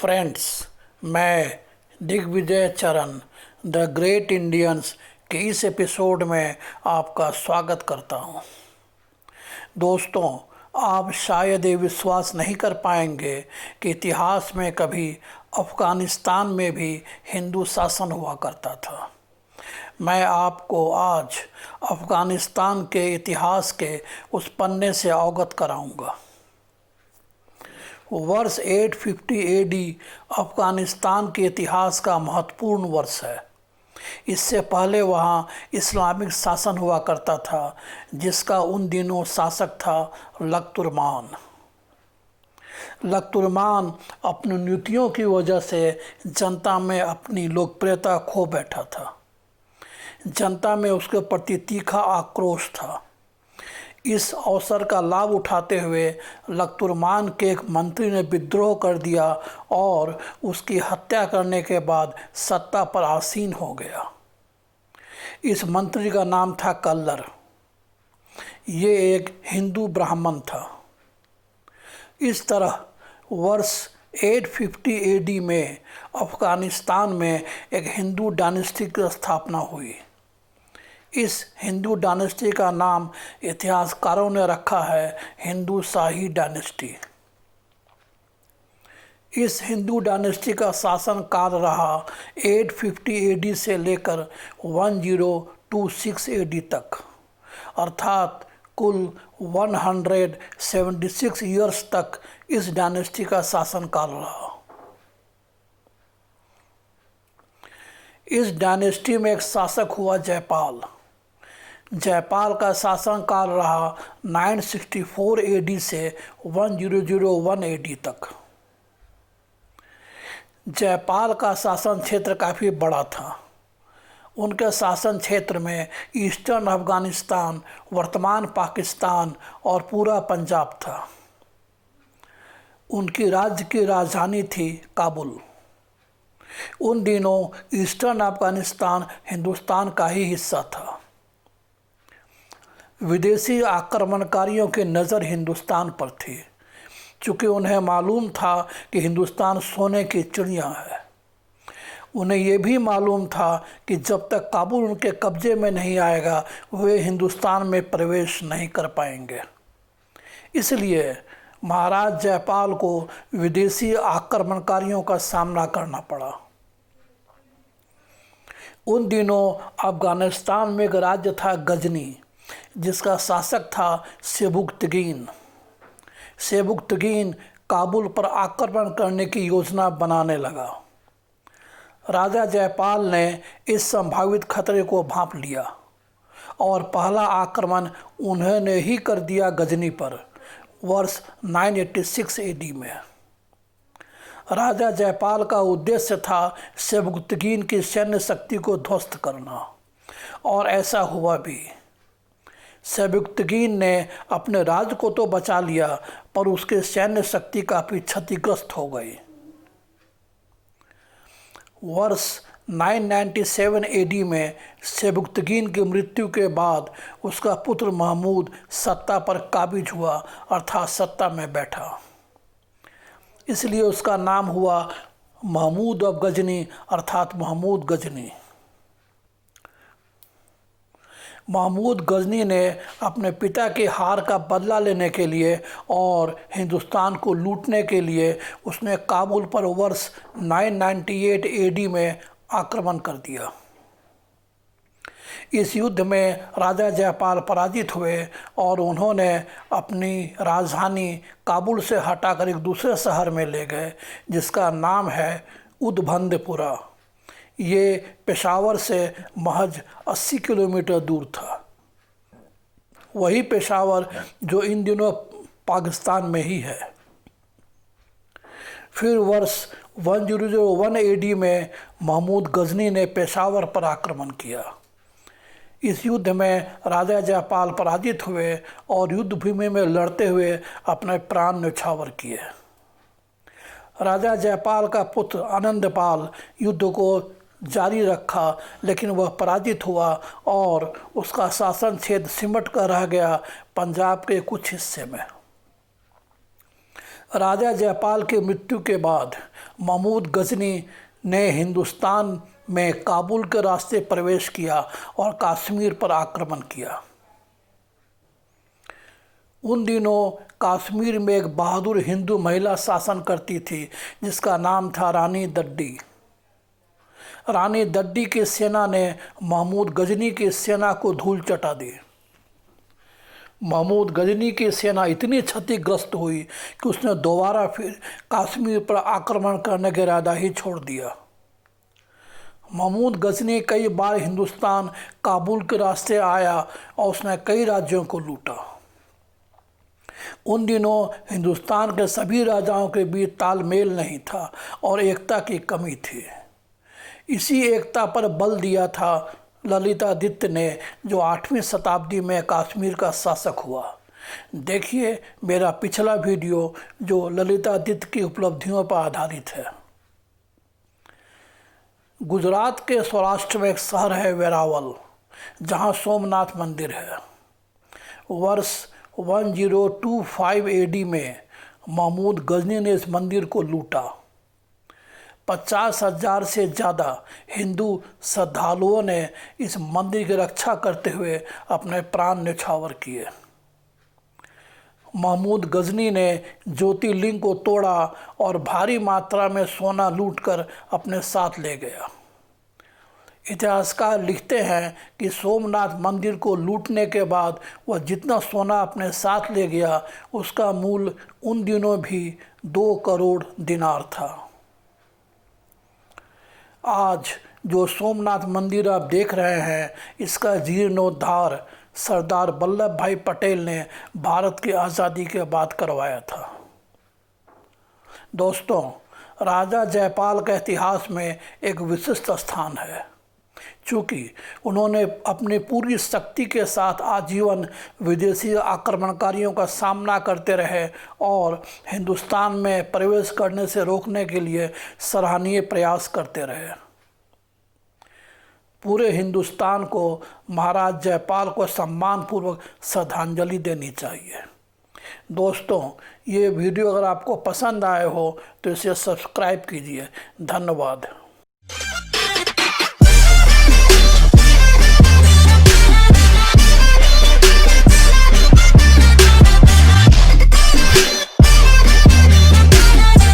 Friends, मैं दिग्विजय चरण the great Indians के इस एपिसोड में आपका स्वागत करता हूं। दोस्तों, आप शायद ये विश्वास नहीं कर पाएंगे कि इतिहास में कभी अफ़गानिस्तान में भी हिंदू शासन हुआ करता था। मैं आपको आज अफ़गानिस्तान के इतिहास के उस पन्ने से अवगत कराऊंगा। वर्ष 850 एडी अफ़गानिस्तान के इतिहास का महत्वपूर्ण वर्ष है। इससे पहले वहाँ इस्लामिक शासन हुआ करता था, जिसका उन दिनों शासक था लख्तुर्मान। लख्तुर्मान अपनी नीतियों की वजह से जनता में अपनी लोकप्रियता खो बैठा था। जनता में उसके प्रति तीखा आक्रोश था। इस अवसर का लाभ उठाते हुए लख्तुर्मान के एक मंत्री ने विद्रोह कर दिया और उसकी हत्या करने के बाद सत्ता पर आसीन हो गया। इस मंत्री का नाम था कल्लर। ये एक हिंदू ब्राह्मण था। इस तरह वर्ष 850 एडी में अफ़गानिस्तान में एक हिंदू डायनेस्टी की स्थापना हुई। इस हिंदू डायनेस्टी का नाम इतिहासकारों ने रखा है हिंदू शाही डायनेस्टी। इस हिंदू डायनेस्टी का शासन काल रहा 850 एडी से लेकर 1026 एडी तक, अर्थात कुल 176 ईयर्स तक इस डायनेस्टी का शासन काल रहा। इस डायनेस्टी में एक शासक हुआ जयपाल। जयपाल का शासन काल रहा 964 एडी से 1001 एडी तक। जयपाल का शासन क्षेत्र काफ़ी बड़ा था। उनके शासन क्षेत्र में ईस्टर्न अफ़गानिस्तान, वर्तमान पाकिस्तान और पूरा पंजाब था। उनकी राज्य की राजधानी थी काबुल। उन दिनों ईस्टर्न अफ़गानिस्तान हिंदुस्तान का ही हिस्सा था। विदेशी आक्रमणकारियों की नज़र हिंदुस्तान पर थी, चूँकि उन्हें मालूम था कि हिंदुस्तान सोने की चिड़िया है। उन्हें ये भी मालूम था कि जब तक काबुल उनके कब्जे में नहीं आएगा, वे हिंदुस्तान में प्रवेश नहीं कर पाएंगे। इसलिए महाराज जयपाल को विदेशी आक्रमणकारियों का सामना करना पड़ा। उन दिनों अफ़गानिस्तान में एक राज्य था गजनी, जिसका शासक था सेबुक्तगीन। सेबुक्तगीन काबुल पर आक्रमण करने की योजना बनाने लगा। राजा जयपाल ने इस संभावित खतरे को भांप लिया और पहला आक्रमण उन्होंने ही कर दिया गजनी पर वर्ष 986 एडी में। राजा जयपाल का उद्देश्य था सेबुक्तगीन की सैन्य शक्ति को ध्वस्त करना, और ऐसा हुआ भी। सेबुक्तगीन ने अपने राज्य को तो बचा लिया, पर उसके सैन्य शक्ति काफ़ी क्षतिग्रस्त हो गई। वर्ष 997 एडी में सेबुक्तगीन की मृत्यु के बाद उसका पुत्र महमूद सत्ता पर काबिज हुआ, अर्थात सत्ता में बैठा। इसलिए उसका नाम हुआ महमूद ऑफ गजनी, अर्थात महमूद गजनी। महमूद गजनी ने अपने पिता के हार का बदला लेने के लिए और हिंदुस्तान को लूटने के लिए उसने काबुल पर वर्ष 998 एडी में आक्रमण कर दिया। इस युद्ध में राजा जयपाल पराजित हुए और उन्होंने अपनी राजधानी काबुल से हटाकर एक दूसरे शहर में ले गए, जिसका नाम है उदभंदपुरा। ये पेशावर से महज 80 किलोमीटर दूर था। वही पेशावर जो इन दिनों पाकिस्तान में ही है। फिर वर्ष 1001 एडी में महमूद गजनी ने पेशावर पर आक्रमण किया। इस युद्ध में राजा जयपाल पराजित हुए और युद्ध भूमि में लड़ते हुए अपने प्राण न्यौछावर किए। राजा जयपाल का पुत्र आनंदपाल युद्ध को जारी रखा, लेकिन वह पराजित हुआ और उसका शासन क्षेत्र सिमट कर रह गया पंजाब के कुछ हिस्से में। राजा जयपाल की मृत्यु के बाद महमूद गजनी ने हिंदुस्तान में काबुल के रास्ते प्रवेश किया और कश्मीर पर आक्रमण किया। उन दिनों कश्मीर में एक बहादुर हिंदू महिला शासन करती थी जिसका नाम था रानी दड्डी। रानी दड्डी की सेना ने महमूद गजनी की सेना को धूल चटा दी। महमूद गजनी की सेना इतनी क्षतिग्रस्त हुई कि उसने दोबारा फिर कश्मीर पर आक्रमण करने का इरादा ही छोड़ दिया। महमूद गजनी कई बार हिंदुस्तान काबुल के रास्ते आया और उसने कई राज्यों को लूटा। उन दिनों हिंदुस्तान के सभी राजाओं के बीच तालमेल नहीं था और एकता की कमी थी। इसी एकता पर बल दिया था ललितादित्य ने, जो 8वीं शताब्दी में कश्मीर का शासक हुआ। देखिए मेरा पिछला वीडियो जो ललितादित्य की उपलब्धियों पर आधारित है। गुजरात के सौराष्ट्र में एक शहर है वेरावल, जहां सोमनाथ मंदिर है। वर्ष 1025 AD में महमूद गजनी ने इस मंदिर को लूटा। 50,000 से ज़्यादा हिंदू श्रद्धालुओं ने इस मंदिर की रक्षा करते हुए अपने प्राण न्यौछावर किए। महमूद गजनी ने ज्योतिर्लिंग को तोड़ा और भारी मात्रा में सोना लूटकर अपने साथ ले गया। इतिहासकार लिखते हैं कि सोमनाथ मंदिर को लूटने के बाद वह जितना सोना अपने साथ ले गया उसका मूल्य उन दिनों भी 2 करोड़ दिनार था। आज जो सोमनाथ मंदिर आप देख रहे हैं, इसका जीर्णोद्धार सरदार वल्लभ भाई पटेल ने भारत की आज़ादी के बाद करवाया था। दोस्तों, राजा जयपाल का इतिहास में एक विशिष्ट स्थान है, चूँकि उन्होंने अपनी पूरी शक्ति के साथ आजीवन विदेशी आक्रमणकारियों का सामना करते रहे और हिंदुस्तान में प्रवेश करने से रोकने के लिए सराहनीय प्रयास करते रहे। पूरे हिंदुस्तान को महाराज जयपाल को सम्मानपूर्वक श्रद्धांजलि देनी चाहिए। दोस्तों, ये वीडियो अगर आपको पसंद आए हो तो इसे सब्सक्राइब कीजिए। धन्यवाद।